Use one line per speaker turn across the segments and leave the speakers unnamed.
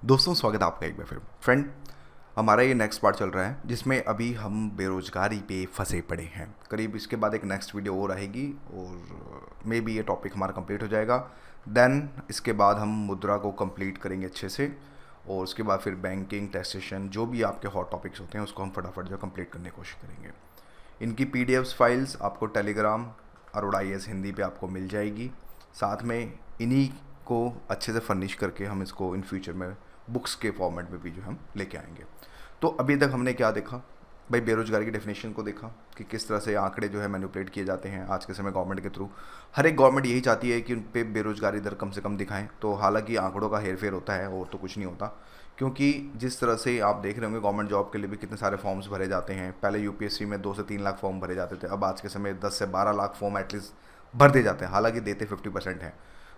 दोस्तों स्वागत है आपका एक बार फिर फ्रेंड। हमारा ये नेक्स्ट पार्ट चल रहा है जिसमें अभी हम बेरोजगारी पे फंसे पड़े हैं। करीब इसके बाद एक नेक्स्ट वीडियो और आएगी और मे बी ये टॉपिक हमारा कंप्लीट हो जाएगा। देन इसके बाद हम मुद्रा को कंप्लीट करेंगे अच्छे से और उसके बाद फिर बैंकिंग, टैक्सेशन, जो भी आपके हॉट टॉपिक्स होते हैं उसको हम फटाफट जो कंप्लीट करने की कोशिश करेंगे। इनकी पीडीएफ्स फाइल्स आपको टेलीग्राम अरोड़ा IAS हिंदी पे आपको मिल जाएगी। साथ में इन्हीं को अच्छे से फर्निश करके हम इसको इन फ्यूचर में बुक्स के फॉर्मेट में भी जो हम लेके आएंगे। तो अभी तक हमने क्या देखा भाई, बेरोजगारी की डेफिनेशन को देखा कि किस तरह से आंकड़े जो है मैनिपुलेट किए जाते हैं आज के समय गवर्नमेंट के थ्रू। हर एक गवर्नमेंट यही चाहती है कि उन पे बेरोजगारी दर कम से कम दिखाएं। तो हालांकि आंकड़ों का हेरफेर होता है और तो कुछ नहीं होता, क्योंकि जिस तरह से आप देख रहे होंगे गवर्नमेंट जॉब के लिए भी कितने सारे फॉर्म्स भरे जाते हैं। पहले यूपीएससी में 2 से 3 लाख फॉर्म भरे जाते थे, अब आज के समय 10 से 12 लाख फॉर्म एटलीस्ट भर दिए जाते हैं, हालांकि देते 50% हैं।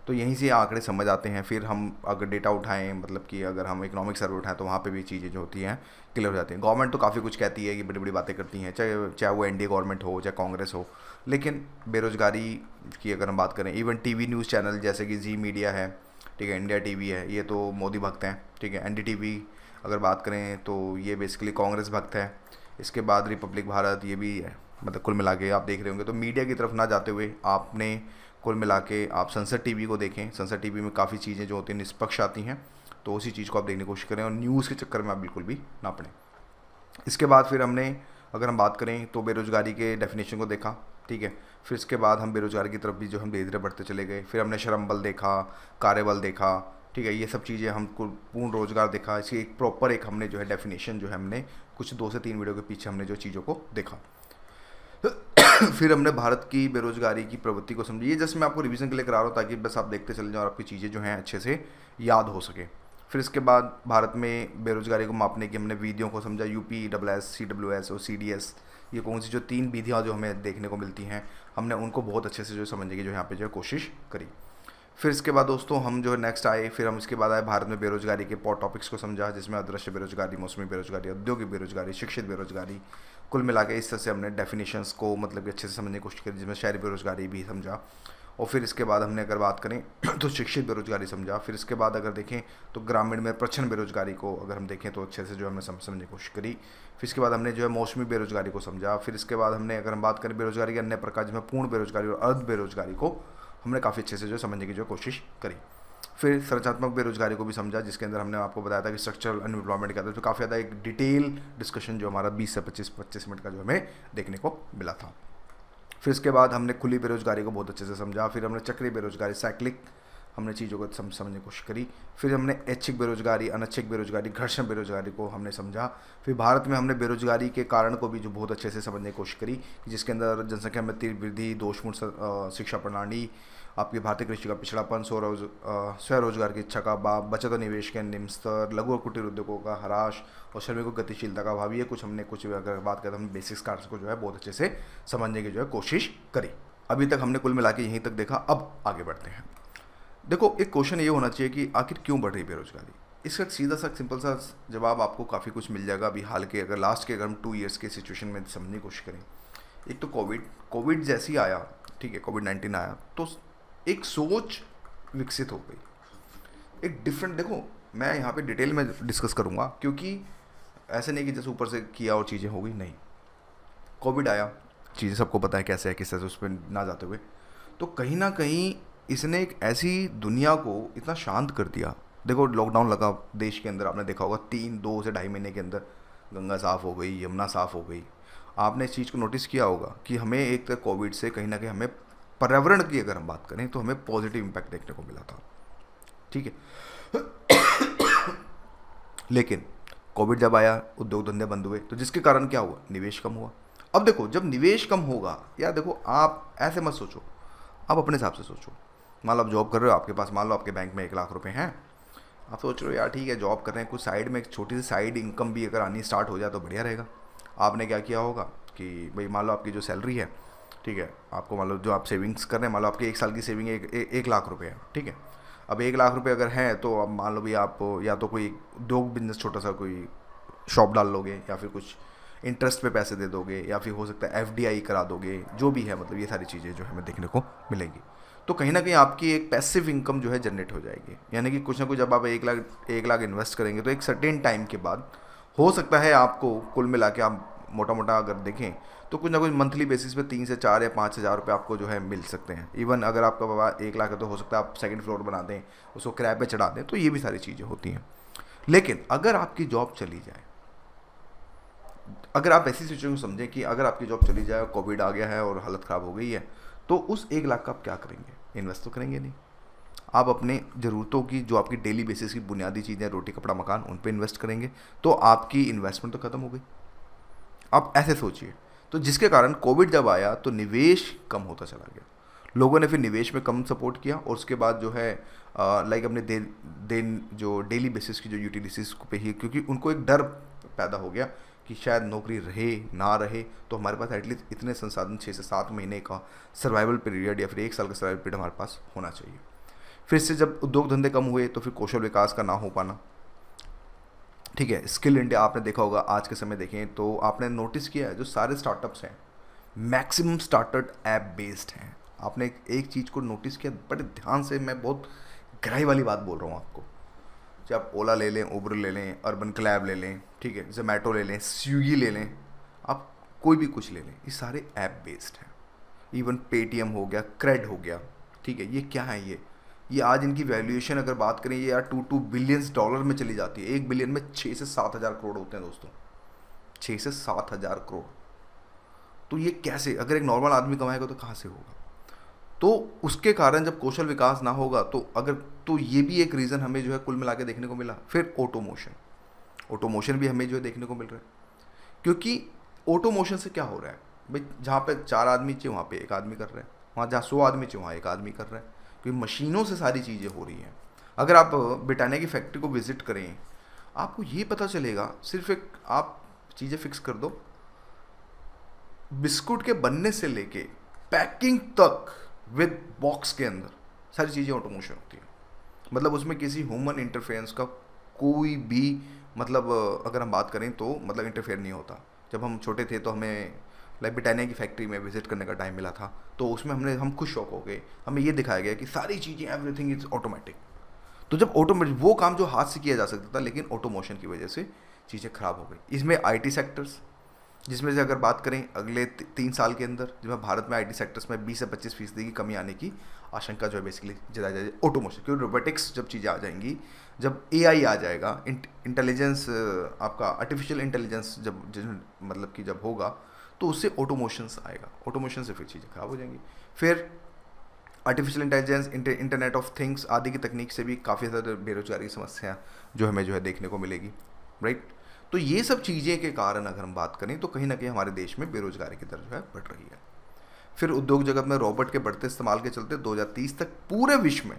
तो यहीं से आंकड़े समझ आते हैं। फिर हम अगर डेटा उठाएं, मतलब कि अगर हम इकोनॉमिक सर्वे उठाएं तो वहाँ पे भी चीज़ें जो होती हैं क्लियर हो जाती हैं। गवर्नमेंट तो काफ़ी कुछ कहती है कि बड़ी बड़ी बातें करती हैं, चाहे चाहे वो एनडीए गवर्नमेंट हो चाहे कांग्रेस हो, लेकिन बेरोजगारी की अगर हम बात करें, इवन टीवी न्यूज़ चैनल जैसे कि जी मीडिया है, ठीक है, इंडिया टीवी है, ये तो मोदी भक्त हैं, ठीक है। NDTV अगर बात करें तो ये बेसिकली कांग्रेस भक्त है। इसके बाद रिपब्लिक भारत, ये भी है। मतलब कुल मिला के आप देख रहे होंगे। तो मीडिया की तरफ ना जाते हुए आपने कुल मिला के आप संसद टीवी को देखें। संसद टीवी में काफ़ी चीज़ें जो होती हैं निष्पक्ष आती हैं, तो उसी चीज़ को आप देखने की कोशिश करें और न्यूज़ के चक्कर में आप बिल्कुल भी ना पड़ें। इसके बाद फिर हमने अगर हम बात करें तो बेरोजगारी के डेफिनेशन को देखा, ठीक है। फिर इसके बाद हम बेरोजगारी की तरफ भी जो हम धीरे धीरे बढ़ते चले गए। फिर हमने श्रम बल देखा, कार्यबल देखा, ठीक है। ये सब चीज़ें हमको पूर्ण रोजगार देखा। इसकी एक प्रॉपर एक हमने जो है डेफिनेशन जो है हमने कुछ 2 से 3 वीडियो के पीछे हमने जो चीज़ों को देखा। फिर हमने भारत की बेरोजगारी की प्रवृत्ति को समझी। ये जस्ट मैं आपको रिवीजन के लिए करा रहा हूँ ताकि बस आप देखते चले जाओ और आपकी चीज़ें जो हैं अच्छे से याद हो सके। फिर इसके बाद भारत में बेरोजगारी को मापने की हमने विधियों को समझा, UPSS, CWS और CDS। ये कौन सी जो 3 विधियाँ जो हमें देखने को मिलती हैं, हमने उनको बहुत अच्छे से जो समझने की जो यहाँ पे जो है कोशिश करी। फिर इसके बाद दोस्तों हम जो है नेक्स्ट आए, फिर हम इसके बाद आए भारत में बेरोजगारी के टॉपिक्स को समझा, जिसमें अदृश्य बेरोजगारी, मौसमी बेरोजगारी, औद्योगिक बेरोजगारी, शिक्षित बेरोजगारी। कुल मिला के इस तरह से हमने डेफिनेशंस को मतलब कि अच्छे से समझने की कोशिश करी, जिसमें शहरी बेरोजगारी भी समझा। और फिर इसके बाद हमने अगर बात करें तो शिक्षित बेरोजगारी समझा। फिर इसके बाद अगर देखें तो ग्रामीण में प्रच्छन्न बेरोजगारी को अगर हम देखें तो अच्छे से जो हमने समझने की कोशिश करी। फिर इसके बाद हमने जो है मौसमी बेरोजगारी को समझा। फिर इसके बाद हमने अगर हम बात करें बेरोजगारी के अन्य प्रकार, जिसमें पूर्ण बेरोजगारी और अर्ध बेरोजगारी को हमने काफ़ी अच्छे से जो समझने की जो कोशिश करी। फिर संरचनात्मक बेरोजगारी को भी समझा, जिसके अंदर हमने आपको बताया था कि स्ट्रक्चरल अनएम्प्लॉयमेंट क्या था। तो काफ़ी ज़्यादा एक डिटेल डिस्कशन जो हमारा 20 से 25 मिनट का जो हमें देखने को मिला था। फिर इसके बाद हमने खुली बेरोजगारी को बहुत अच्छे से समझा। फिर हमने चक्रीय बेरोजगारी, साइक्लिक, हमने चीज़ों को समझने की कोशिश करी। फिर हमने ऐच्छिक बेरोजगारी, अनैच्छिक बेरोजगारी, घर्षण बेरोजगारी को हमने समझा। फिर भारत में हमने बेरोजगारी के कारण को भी जो बहुत अच्छे से समझने की कोशिश करी, जिसके अंदर जनसंख्या में तीव्र वृद्धि, दोषपूर्ण शिक्षा प्रणाली, आपकी भारतीय कृषि का पिछड़ापन, स्वरोजगार की इच्छा का अभाव, बचत और निवेश के निम्न स्तर, लघु और कुटीर उद्योगों का ह्रास और श्रमिकों की गतिशीलता का अभाव। ये कुछ हमने अगर बात करें तो हम बेसिक्स कार्ड्स को जो है बहुत अच्छे से समझने की जो है कोशिश करी। अभी तक हमने कुल मिला के यहीं तक देखा। अब आगे बढ़ते हैं। देखो, एक क्वेश्चन ये होना चाहिए कि आखिर क्यों बढ़ रही बेरोजगारी। इसका सीधा सा सिंपल सा जवाब आपको काफ़ी कुछ मिल जाएगा। अभी हाल के अगर लास्ट के अगर हम 2 ईयर्स के सिचुएशन में समझने की कोशिश करें, एक तो कोविड जैसी आया, ठीक है, कोविड-19 आया तो एक सोच विकसित हो गई, एक डिफरेंट। देखो, मैं यहाँ पे डिटेल में डिस्कस करूँगा, क्योंकि ऐसे नहीं कि जैसे ऊपर से किया और चीज़ें हो गई, नहीं। कोविड आया, चीज़ें सबको पता है कैसे है, किस तरह से उस पर ना जाते हुए, तो कहीं ना कहीं इसने एक ऐसी दुनिया को इतना शांत कर दिया। देखो, लॉकडाउन लगा देश के अंदर, आपने देखा होगा 2 से ढाई महीने के अंदर गंगा साफ़ हो गई, यमुना साफ़ हो गई। आपने इस चीज़ को नोटिस किया होगा कि हमें एक तरह कोविड से कहीं ना कहीं हमें पर्यावरण की अगर हम बात करें तो हमें पॉजिटिव इम्पैक्ट देखने को मिला था, ठीक है। लेकिन कोविड जब आया, उद्योग धंधे बंद हुए, तो जिसके कारण क्या हुआ, निवेश कम हुआ। अब देखो, जब निवेश कम होगा, या देखो आप ऐसे मत सोचो, आप अपने हिसाब से सोचो। मान लो आप जॉब कर रहे हो, आपके पास मान लो आपके बैंक में 1 लाख रुपए हैं। आप सोच रहे हो यार ठीक है जॉब कर रहे हैं, कुछ साइड में एक छोटी सी साइड इनकम भी अगर आनी स्टार्ट हो जाए तो बढ़िया रहेगा। आपने क्या किया होगा कि भाई मान लो आपकी जो सैलरी है, ठीक है, आपको मान लो जो आप सेविंग्स कर रहे हैं, मान लो आपकी 1 साल की सेविंग 1 लाख रुपए है, ठीक है। अब 1 लाख रुपए अगर हैं तो अब मान लो भी आप या तो कोई उद्योग बिजनेस छोटा सा कोई शॉप डाल लोगे, या फिर कुछ इंटरेस्ट पे पैसे दे दोगे, या फिर हो सकता है FDI करा दोगे, जो भी है, मतलब ये सारी चीज़ें जो हमें देखने को मिलेंगी। तो कहीं ना कहीं आपकी एक पैसिव इनकम जो है जनरेट हो जाएगी। यानी कि कुछ ना कुछ जब आप 1 लाख इन्वेस्ट करेंगे तो एक सर्टेन टाइम के बाद हो सकता है आपको कुल मिला के आप मोटा मोटा अगर देखें तो कुछ ना कुछ मंथली बेसिस पे 3 से 4 या 5 हज़ार रुपये आपको जो है मिल सकते हैं। इवन अगर आपका बाबा 1 लाख है तो हो सकता है आप सेकंड फ्लोर बना दें, उसको किराए पे चढ़ा दें, तो ये भी सारी चीज़ें होती हैं। लेकिन अगर आपकी जॉब चली जाए, अगर आप ऐसी सिचुएशन को समझें कि अगर आपकी जॉब चली जाए, कोविड आ गया है और हालत ख़राब हो गई है, तो उस 1 लाख का आप क्या करेंगे? इन्वेस्ट तो करेंगे नहीं। आप अपने ज़रूरतों की, जो आपकी डेली बेसिस की बुनियादी चीज़ें, रोटी कपड़ा मकान, उन पे इन्वेस्ट करेंगे, तो आपकी इन्वेस्टमेंट तो ख़त्म हो गई। आप ऐसे सोचिए। तो जिसके कारण कोविड जब आया तो निवेश कम होता चला गया, लोगों ने फिर निवेश में कम सपोर्ट किया, और उसके बाद जो है लाइक अपने दिन जो डेली बेसिस की जो यूटिलिटीज़ पे ही, क्योंकि उनको एक डर पैदा हो गया कि शायद नौकरी रहे ना रहे तो हमारे पास एटलीस्ट इतने संसाधन 6 से 7 महीने का सर्वाइवल पीरियड या फिर 1 साल का सर्वाइवल पीरियड हमारे पास होना चाहिए। फिर से जब उद्योग धंधे कम हुए तो फिर कौशल विकास का ना हो पाना, ठीक है। स्किल इंडिया आपने देखा होगा, आज के समय देखें तो आपने नोटिस किया है जो सारे स्टार्टअप्स हैं मैक्सिमम स्टार्टअप ऐप बेस्ड हैं। आपने एक चीज़ को नोटिस किया बड़े ध्यान से, मैं बहुत गहराई वाली बात बोल रहा हूँ आपको। चाहे आप ओला ले लें, उबर ले लें, अर्बन क्लैब ले लें, ठीक है, जोमेटो ले लें, स्विगी ले लें, आप कोई भी कुछ ले लें, ये सारे ऐप बेस्ड हैं। इवन पेटीएम हो गया, क्रेड हो गया, ठीक है। ये क्या है? ये आज इनकी वैल्यूएशन अगर बात करें, ये यार 2 बिलियंस डॉलर में चली जाती है। 1 बिलियन में 6 से 7 हज़ार करोड़ होते हैं दोस्तों, 6 से 7 हज़ार करोड़। तो ये कैसे, अगर एक नॉर्मल आदमी कमाएगा तो कहाँ से होगा? तो उसके कारण जब कौशल विकास ना होगा तो अगर, तो ये भी एक रीज़न हमें जो है कुल मिला के देखने को मिला। फिर ऑटोमोशन भी हमें जो है देखने को मिल रहा है, क्योंकि ऑटोमोशन से क्या हो रहा है भाई, जहाँ पे 4 आदमी चाहिए वहाँ पे 1 आदमी कर रहे हैं, वहाँ जहाँ 100 आदमी चाहिए वहाँ 1 आदमी कर रहे हैं, क्योंकि मशीनों से सारी चीज़ें हो रही हैं। अगर आप ब्रिटानिया की फैक्ट्री को विज़िट करें, आपको ये पता चलेगा, सिर्फ एक आप चीज़ें फिक्स कर दो, बिस्कुट के बनने से लेके पैकिंग तक विद बॉक्स के अंदर सारी चीज़ें ऑटोमोशन होती है। मतलब उसमें किसी ह्यूमन इंटरफेरेंस का कोई भी, मतलब अगर हम बात करें तो मतलब इंटरफेयर नहीं होता। जब हम छोटे थे तो हमें लाइक ब्रिटानिया की फैक्ट्री में विजिट करने का टाइम मिला था, तो उसमें हम खुद शौक हो गए, हमें ये दिखाया गया कि सारी चीज़ें, एवरीथिंग इज़ ऑटोमेटिक। तो जब ऑटोमेटिक, वो काम जो हाथ से किया जा सकता था, लेकिन ऑटोमोशन की वजह से चीज़ें खराब हो गई। इसमें आईटी सेक्टर्स, जिसमें से अगर बात करें अगले 3 साल के अंदर जो है भारत में आईटी सेक्टर्स में 20 से 25% की कमी आने की आशंका जो है बेसिकली जताई जा रही है। ऑटोमोशन, क्योंकि रोबोटिक्स जब चीज़ें आ जाएंगी, जब एआई आ जाएगा, इंटेलिजेंस, आपका आर्टिफिशियल इंटेलिजेंस जब मतलब कि जब होगा, तो उससे ऑटोमोशंस आएगा, ऑटोमोशन से फिर चीज़ें खराब हो जाएंगी। फिर artificial intelligence, internet of things आदि की तकनीक से भी काफ़ी ज़्यादा बेरोजगारी की समस्या जो हमें जो है देखने को मिलेगी, राइट। तो ये सब चीज़ें के कारण अगर हम बात करें तो कहीं ना कहीं हमारे देश में बेरोजगारी की दर जो है बढ़ रही है। फिर उद्योग जगत में रोबोट के बढ़ते इस्तेमाल के चलते 2030 तक पूरे विश्व में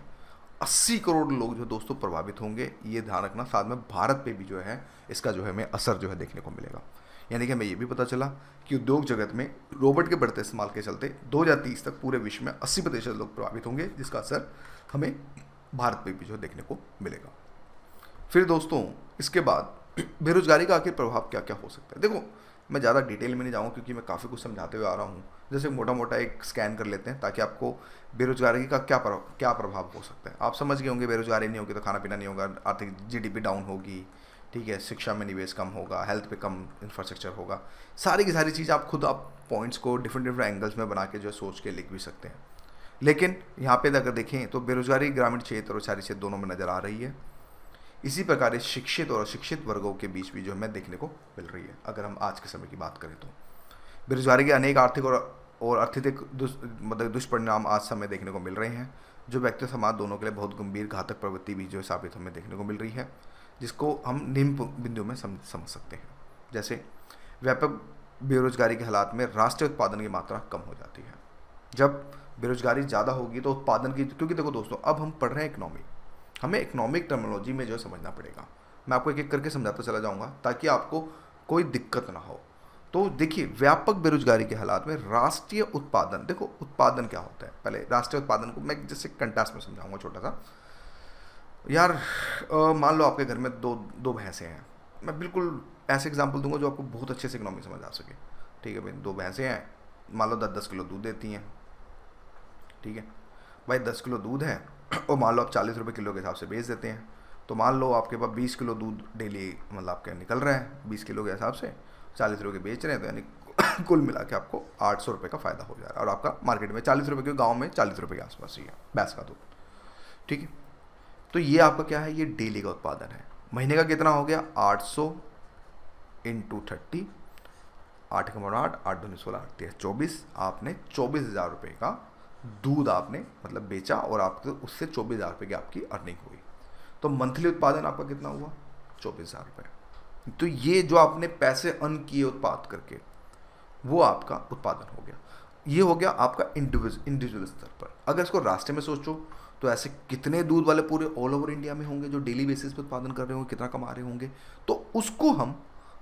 80 करोड़ लोग जो दोस्तों प्रभावित होंगे, ये ध्यान रखना। साथ में भारत पे भी जो है इसका जो है हमें असर जो है देखने को मिलेगा। यानी कि हमें ये भी पता चला कि उद्योग जगत में रोबोट के बढ़ते इस्तेमाल के चलते 2030 तक पूरे विश्व में 80% लोग प्रभावित होंगे, जिसका असर हमें भारत पे भी जो देखने को मिलेगा। फिर दोस्तों इसके बाद बेरोजगारी का आखिर प्रभाव क्या क्या हो सकता है। देखो, मैं ज़्यादा डिटेल में नहीं जाऊँगा क्योंकि मैं काफ़ी कुछ समझाते हुए आ रहा हूँ। जैसे मोटा मोटा एक स्कैन कर लेते हैं ताकि आपको बेरोजगारी का क्या प्रभाव हो सकता है। आप समझ गए होंगे, बेरोजगारी नहीं होगी तो खाना पीना नहीं होगा, आर्थिक जीडीपी डाउन होगी, ठीक है, शिक्षा में निवेश कम होगा, हेल्थ पे कम इंफ्रास्ट्रक्चर होगा। सारी की सारी चीज़ आप खुद आप पॉइंट्स को डिफरेंट एंगल्स में बना के जो है सोच के लिख भी सकते हैं। लेकिन यहाँ पे अगर देखें तो बेरोजगारी ग्रामीण क्षेत्र और शहरी क्षेत्र दोनों में नज़र आ रही है। इसी प्रकार शिक्षित और अशिक्षित वर्गों के बीच भी जो हमें देखने को मिल रही है। अगर हम आज के समय की बात करें तो बेरोजगारी के अनेक आर्थिक और अत्यधिक मतलब दुष्परिणाम आज समय देखने को मिल रहे हैं, जो व्यक्ति और समाज दोनों के लिए बहुत गंभीर घातक प्रवृत्ति भी जो साबित हमें देखने को मिल रही है, जिसको हम निम्न बिंदु में समझ सकते हैं। जैसे व्यापक बेरोजगारी के हालात में राष्ट्रीय उत्पादन की मात्रा कम हो जाती है। जब बेरोजगारी ज़्यादा होगी तो उत्पादन की, क्योंकि देखो दोस्तों अब हम पढ़ रहे हैं इकोनॉमी, हमें इकोनॉमिक टर्मिनोलॉजी में जो है समझना पड़ेगा। मैं आपको एक एक करके समझाता चला जाऊंगा ताकि आपको कोई दिक्कत ना हो। तो देखिए, व्यापक बेरोजगारी के हालात में राष्ट्रीय उत्पादन, देखो उत्पादन क्या होता है, पहले राष्ट्रीय उत्पादन को मैं जैसे कंट्रास्ट में समझाऊंगा छोटा सा। यार मान लो आपके घर में दो भैंसें हैं, मैं बिल्कुल ऐसे एग्जाम्पल दूंगा जो आपको बहुत अच्छे से इकोनॉमी समझ आ सके। ठीक है भाई, 2 भैंसें हैं, मान लो 10-10 किलो दूध देती हैं, ठीक है। भाई 10 किलो दूध है और मान लो आप 40 रुपये किलो के हिसाब से बेच देते हैं, तो मान लो आपके पास 20 किलो दूध डेली मतलब आपके निकल रहा है 20 किलो के हिसाब से, 40 रुपये के बेच रहे हैं, तो यानी कुल मिला के आपको 800 रुपये का फ़ायदा हो जा रहा है। और आपका मार्केट में 40 रुपये के, गाँव में 40 रुपये के आसपास ही है भैंस का दूध, ठीक है। तो ये आपका क्या है, ये डेली का उत्पादन है। महीने का कितना हो गया, 800 इंटू 30, 8 का 8, 8 दूनी 16, 8 24, आपने 24,000 रुपये का दूध आपने मतलब बेचा और आपको उससे 24,000 रुपये की आपकी अर्निंग हुई। तो मंथली उत्पादन आपका कितना हुआ, 24,000 रुपये। तो ये जो आपने पैसे अर्न किए उत्पाद करके, वो आपका उत्पादन हो गया। ये हो गया आपका इंडिविजुअल स्तर पर। अगर इसको रास्ते में सोचो तो ऐसे कितने दूध वाले पूरे ऑल ओवर इंडिया में होंगे जो डेली बेसिस पे उत्पादन कर रहे होंगे, कितना कमा रहे होंगे, तो उसको हम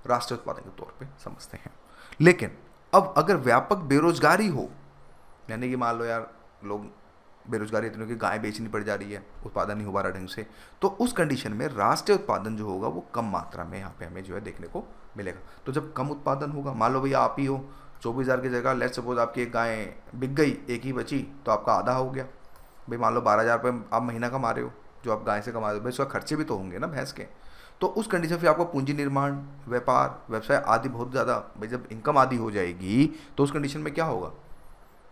राष्ट्रीय उत्पादन के तौर पे समझते हैं। लेकिन अब अगर व्यापक बेरोजगारी हो, यानी कि मान लो यार लोग बेरोजगारी इतनी कि गाय बेचनी पड़ जा रही है, उत्पादन नहीं हो पा रहा ढंग से, तो उस कंडीशन में राष्ट्रीय उत्पादन जो होगा वो कम मात्रा में यहाँ पे हमें जो है देखने को मिलेगा। तो जब कम उत्पादन होगा, मान लो भैया आप ही हो, 24,000 की जगह लेट्स सपोज आपकी एक गाय बिक गई, एक ही बची, तो आपका आधा हो गया। भाई मान लो 12,000 रुपये आप महीना कमा रहे हो, जो आप गाय से कमा रहे हो, भाई उसका खर्चे भी तो होंगे ना भैंस के। तो उस कंडीशन फिर आपका पूंजी निर्माण, व्यापार, व्यवसाय आदि बहुत ज़्यादा, भाई जब इनकम आदि हो जाएगी तो उस कंडीशन में क्या होगा,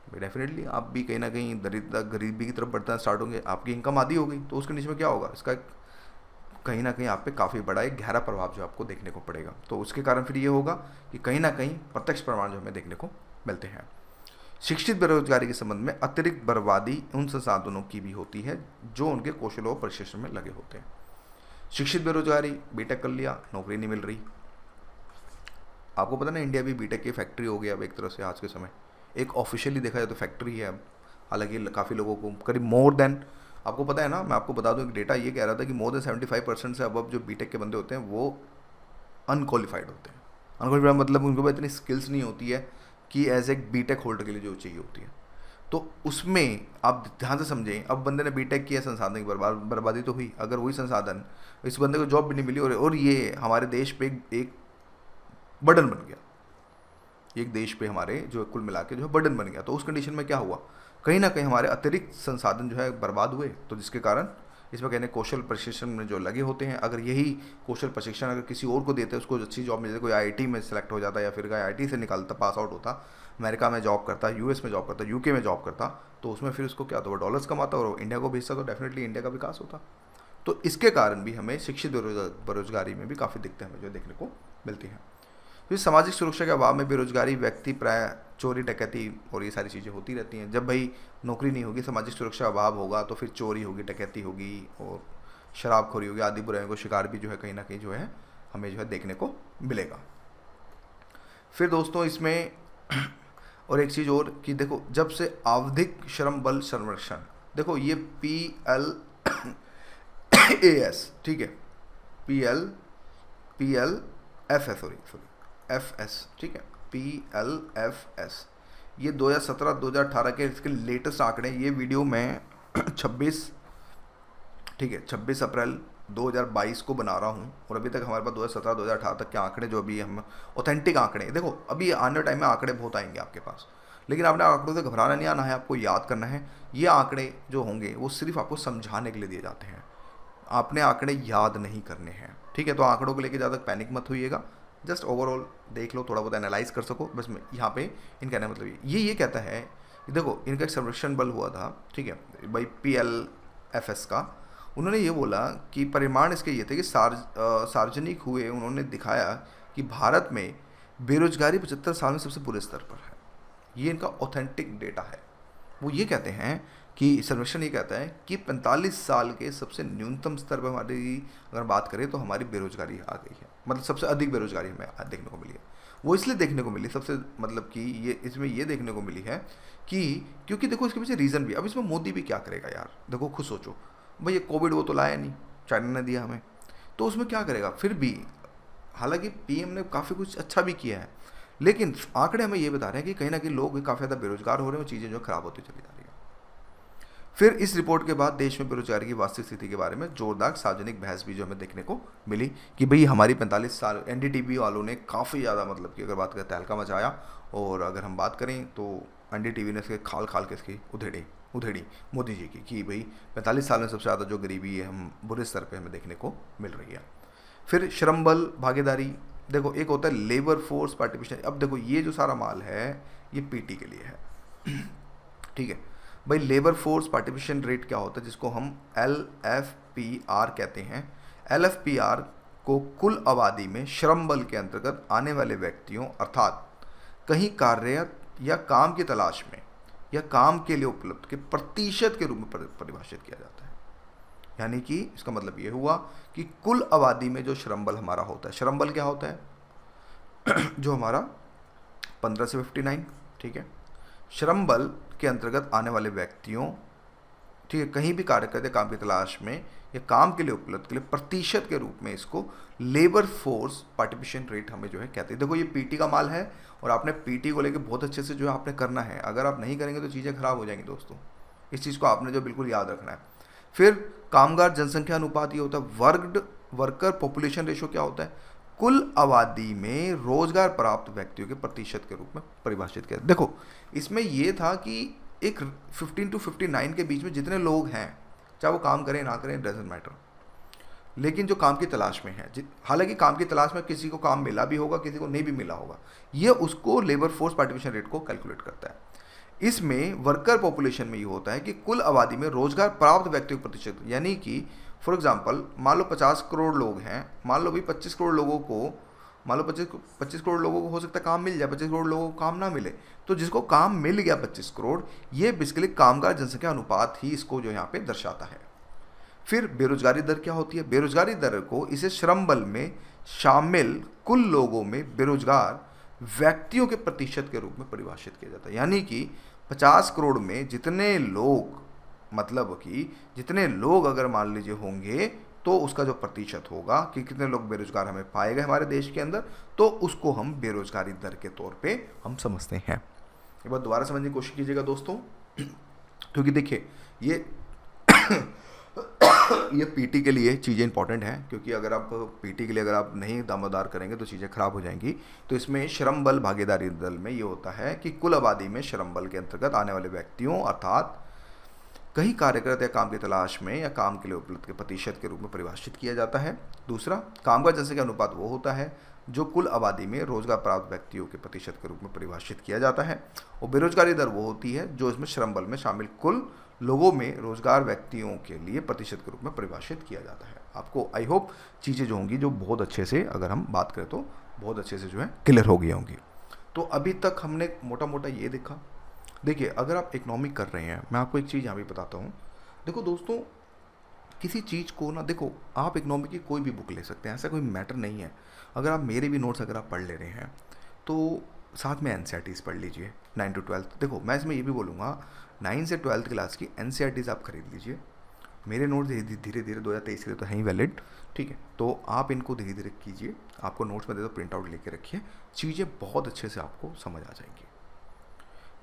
भाई डेफिनेटली आप भी कहीं ना कहीं दरिद्रता गरीबी की तरफ बढ़ना स्टार्ट होंगे, आपकी इनकम आदि हो गई, तो उस कंडीशन में क्या होगा, इसका कहीं ना कहीं आप पे काफ़ी बड़ा एक गहरा प्रभाव जो आपको देखने को पड़ेगा। तो उसके कारण फिर ये होगा कि कहीं ना कहीं प्रत्यक्ष प्रमाण जो हमें देखने को मिलते हैं। शिक्षित बेरोजगारी के संबंध में अतिरिक्त बर्बादी उन संसाधनों की भी होती है जो उनके कौशल और परिश्रम में लगे होते हैं। शिक्षित बेरोजगारी, बीटेक कर लिया, नौकरी नहीं मिल रही। आपको पता ना इंडिया भी बीटेक की फैक्ट्री हो गया अब एक तरह से आज के समय, एक ऑफिशियली देखा जाए तो फैक्ट्री है अब। हालांकि काफ़ी लोगों को करीब मोर देन, आपको पता है ना, मैं आपको बता दूं एक डेटा ये कह रहा था कि मोर देन 75% से अब जो बीटेक के बंदे होते हैं वो अनक्वालिफाइड होते हैं। अनक्वालिफाइड मतलब उनके पास इतनी स्किल्स नहीं होती है कि एज एक बीटेक होल्डर के लिए जो चाहिए होती है। तो उसमें आप ध्यान से समझें, अब बंदे ने बीटेक किया, संसाधन की बर्बादी तो हुई। अगर वही संसाधन इस बंदे को जॉब भी नहीं मिली और ये हमारे देश पे एक बर्डन बन गया, एक देश पे हमारे जो कुल मिला के जो है बर्डन बन गया, तो उस कंडीशन में क्या हुआ, कहीं ना कहीं हमारे अतिरिक्त संसाधन जो है बर्बाद हुए। तो जिसके कारण इसमें कहने कौशल प्रशिक्षण में जो लगे होते हैं, अगर यही कौशल प्रशिक्षण अगर किसी और को देते, उसको अच्छी जॉब मिल जाती, कोई आईआईटी में सेलेक्ट हो जाता या फिर आईआईटी से निकालता, पास आउट होता, अमेरिका में जॉब करता, यूएस में जॉब करता, यूके में जॉब करता, तो उसमें फिर उसको क्या, तो वो डॉलर्स कमाता और इंडिया को भेजता, तो डेफिनेटली इंडिया का विकास होता। तो इसके कारण भी हमें शिक्षित बेरोजगारी में भी काफ़ी दिक्कतें हमें जो देखने को मिलती हैं। फिर सामाजिक सुरक्षा के अभाव में बेरोजगारी व्यक्ति प्राय चोरी डकैती और ये सारी चीज़ें होती रहती हैं। जब भाई नौकरी नहीं होगी, सामाजिक सुरक्षा अभाव होगा, तो फिर चोरी होगी, डकैती होगी और शराबखोरी होगी, आदि बुराइयों को शिकार भी जो है कहीं ना कहीं जो है हमें जो है देखने को मिलेगा। फिर दोस्तों इसमें और एक चीज़ और कि देखो, जब से आवधिक श्रम बल संरक्षण, देखो ये PLAS, ठीक है, FS, ठीक है, PLFS, ये 2017-2018 के इसके लेटेस्ट आंकड़े, ये वीडियो मैं 26 अप्रैल 2022 को बना रहा हूँ और अभी तक हमारे पास 2017-2018 तक के आंकड़े जो अभी हम ऑथेंटिक आंकड़े, देखो अभी आने टाइम में आंकड़े बहुत आएंगे आपके पास, लेकिन आपने आंकड़ों से घबराना नहीं, आना है, आपको याद करना है। ये आंकड़े जो होंगे वो सिर्फ आपको समझाने के लिए दिए जाते हैं, आपने आंकड़े याद नहीं करने हैं, ठीक है। तो आंकड़ों को लेकर ज़्यादा पैनिक मत होइएगा, जस्ट ओवरऑल देख लो, थोड़ा बहुत एनालाइज कर सको बस। में यहाँ पे इन कहने मतलब ये कहता है कि देखो इनका एक संरक्षण बल हुआ था, ठीक है भाई, PLFS का। उन्होंने ये बोला कि परिमाण इसके ये थे कि सार्वजनिक हुए, उन्होंने दिखाया कि भारत में बेरोजगारी 75 साल में सबसे बुरे स्तर पर है। ये इनका ऑथेंटिक डेटा है। वो ये कहते हैं कि सर्वेक्षण ये कहता है कि 45 साल के सबसे न्यूनतम स्तर पर हमारी अगर बात करें तो हमारी बेरोजगारी आ गई है, मतलब सबसे अधिक बेरोजगारी हमें देखने को मिली है। वो इसलिए देखने को मिली सबसे, मतलब कि ये इसमें ये देखने को मिली है कि क्योंकि देखो इसके पीछे रीज़न भी, अब इसमें मोदी भी क्या करेगा यार, देखो खुद सोचो भाई, ये कोविड वो तो लाया नहीं, चाइना ने दिया हमें, तो उसमें क्या करेगा फिर भी। हालांकि PM ने काफ़ी कुछ अच्छा भी किया है, लेकिन आंकड़े हमें ये बता रहे हैं कि कहीं ना कहीं लोग काफ़ी ज़्यादा बेरोजगार हो रहे हैं और चीज़ें जो खराब होती चली जा रही है। फिर इस रिपोर्ट के बाद देश में बेरोजगारी की वास्तविक स्थिति के बारे में जोरदार सार्वजनिक बहस भी जो हमें देखने को मिली कि भाई हमारी 45 साल NDTV वालों ने काफ़ी ज़्यादा, मतलब कि अगर बात करें तहलका मचाया, और अगर हम बात करें तो NDTV ने इसके खाल के इसकी उधेड़ी मोदी जी की कि भाई 45 साल में सबसे ज़्यादा जो गरीबी है हम बुरे स्तर पे हमें देखने को मिल रही है। फिर श्रम बल भागीदारी, देखो एक होता है लेबर फोर्स पार्टिसिपेशन। अब देखो ये जो सारा माल है ये पीटी के लिए है, ठीक है भाई। लेबर फोर्स पार्टिसिपेशन रेट क्या होता है, जिसको हम LFPR कहते हैं। LFPR को कुल आबादी में श्रम बल के अंतर्गत आने वाले व्यक्तियों अर्थात कहीं कार्य या काम की तलाश में या काम के लिए उपलब्ध के प्रतिशत के रूप में परिभाषित किया जाता है। यानी कि इसका मतलब ये हुआ कि कुल आबादी में जो श्रम बल हमारा होता है, श्रम बल क्या होता है जो हमारा 15 से 59, ठीक है। श्रम बल के अंतर्गत आने वाले व्यक्तियों, ठीक है, कहीं भी कार्य करते काम की तलाश में या काम के लिए उपलब्ध के लिए प्रतिशत के रूप में इसको लेबर फोर्स पार्टिसिपेशन रेट हमें जो है कहते हैं। देखो ये पीटी का माल है और आपने पीटी को लेकर बहुत अच्छे से जो है आपने करना है। अगर आप नहीं करेंगे तो चीज़ें खराब हो जाएंगी दोस्तों, इस चीज़ को आपने जो बिल्कुल याद रखना है। फिर कामगार जनसंख्या अनुपात ये होता है। वर्कर पॉपुलेशन रेशो क्या होता है, कुल आबादी में रोजगार प्राप्त व्यक्तियों के प्रतिशत के रूप में परिभाषित किया। देखो इसमें यह था कि एक 15 to 59 के बीच में जितने लोग हैं, चाहे वो काम करें ना करें, डजंट मैटर, लेकिन जो काम की तलाश में है, हालांकि काम की तलाश में किसी को काम मिला भी होगा, किसी को नहीं भी मिला होगा, ये उसको लेबर फोर्स पार्टिसिपेशन रेट को कैलकुलेट करता है। इसमें वर्कर पॉपुलेशन में ये होता है कि कुल आबादी में रोजगार प्राप्त व्यक्तियों का प्रतिशत, यानी कि फॉर एग्जांपल मान लो 50 करोड़ लोग हैं, मान लो भाई 25 करोड़ लोगों को, मान लो 25 करोड़ लोगों को हो सकता है काम मिल जाए, 25 करोड़ लोगों को काम ना मिले, तो जिसको काम मिल गया 25 करोड़, ये बेसिकली कामगार जनसंख्या अनुपात ही इसको जो यहाँ पे दर्शाता है। फिर बेरोजगारी दर क्या होती है, बेरोजगारी दर को इसे श्रम बल में शामिल कुल लोगों में बेरोजगार व्यक्तियों के प्रतिशत के रूप में परिभाषित किया जाता है। यानी कि 50 करोड़ में जितने लोग, मतलब कि जितने लोग अगर मान लीजिए होंगे तो उसका जो प्रतिशत होगा कि कितने लोग बेरोजगार हमें पाए गए हमारे देश के अंदर, तो उसको हम बेरोजगारी दर के तौर पे हम समझते हैं। एक बार दोबारा समझने की कोशिश कीजिएगा दोस्तों, क्योंकि देखिए ये ये पीटी के लिए चीज़ें इंपॉर्टेंट हैं, क्योंकि अगर आप पीटी के लिए अगर आप नहीं दामोदार करेंगे तो चीज़ें खराब हो जाएंगी। तो इसमें श्रम बल भागीदारी दल में ये होता है कि कुल आबादी में श्रम बल के अंतर्गत आने वाले व्यक्तियों अर्थात कहीं कार्यरत या काम की तलाश में या काम के लिए उपलब्ध के प्रतिशत के रूप में परिभाषित किया जाता है। दूसरा, कामगार जनसंख्या अनुपात वो होता है जो कुल आबादी में रोजगार प्राप्त व्यक्तियों के प्रतिशत के रूप में परिभाषित किया जाता है। और बेरोजगारी दर वो होती है जो इसमें श्रम बल में शामिल कुल लोगों में रोजगार व्यक्तियों के लिए प्रतिशत के रूप में परिभाषित किया जाता है। आपको आई होप चीज़ें जो होंगी जो बहुत अच्छे से, अगर हम बात करें तो बहुत अच्छे से जो है क्लियर हो गई होंगी। तो अभी तक हमने मोटा मोटा ये देखा। देखिए अगर आप इकोनॉमिक कर रहे हैं, मैं आपको एक चीज़ यहाँ भी बताता हूँ। देखो दोस्तों, किसी चीज़ को ना, देखो आप इकोनॉमिक की कोई भी बुक ले सकते हैं, ऐसा कोई मैटर नहीं है। अगर आप मेरे भी नोट्स अगर आप पढ़ ले रहे हैं तो साथ में NCERTs पढ़ लीजिए 9 to 12। देखो मैं इसमें ये भी बोलूँगा 9 से 12th क्लास की NCERTs आप खरीद लीजिए। मेरे नोट्स धीरे धीरे 2023 के लिए तो हैं ही वैलिड, ठीक है, तो आप इनको धीरे धीरे कीजिए। आपको नोट्स में दे दो, प्रिंट आउट लेके रखिए, चीज़ें बहुत अच्छे से आपको समझ आ जाएंगी।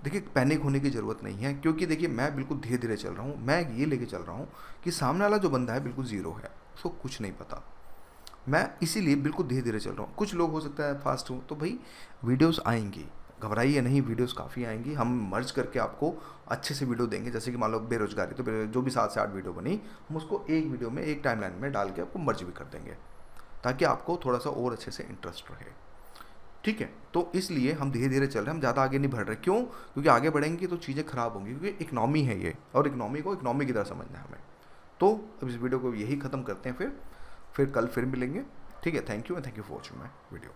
देखिए पैनिक होने की ज़रूरत नहीं है, क्योंकि देखिए मैं बिल्कुल धीरे धीरे चल रहा हूँ। मैं ये लेके चल रहा हूँ कि सामने वाला जो बंदा है बिल्कुल ज़ीरो है, उसको कुछ नहीं पता। मैं इसीलिए बिल्कुल धीरे धीरे चल रहा हूँ। कुछ लोग हो सकता है फास्ट हो, तो भाई वीडियोस आएंगी, घबराइए नहीं, वीडियोस काफ़ी आएंगी। हम मर्ज करके आपको अच्छे से वीडियो देंगे। जैसे कि मान लो बेरोजगारी, तो जो भी 7 से 8 वीडियो बनी, हम उसको एक वीडियो में एक टाइमलाइन में डाल के आपको मर्ज भी कर देंगे, ताकि आपको थोड़ा सा और अच्छे से इंटरेस्ट रहे, ठीक है। तो इसलिए हम धीरे धीरे चल रहे हैं, हम ज़्यादा आगे नहीं बढ़ रहे। क्यों? क्योंकि आगे बढ़ेंगे तो चीज़ें खराब होंगी, क्योंकि इकनॉमी है ये, और इकनॉमी को इकनॉमी की तरह समझना है हमें। तो अब इस वीडियो को यही ख़त्म करते हैं, फिर कल फिर मिलेंगे, ठीक है। Thank you and thank you for watching my video.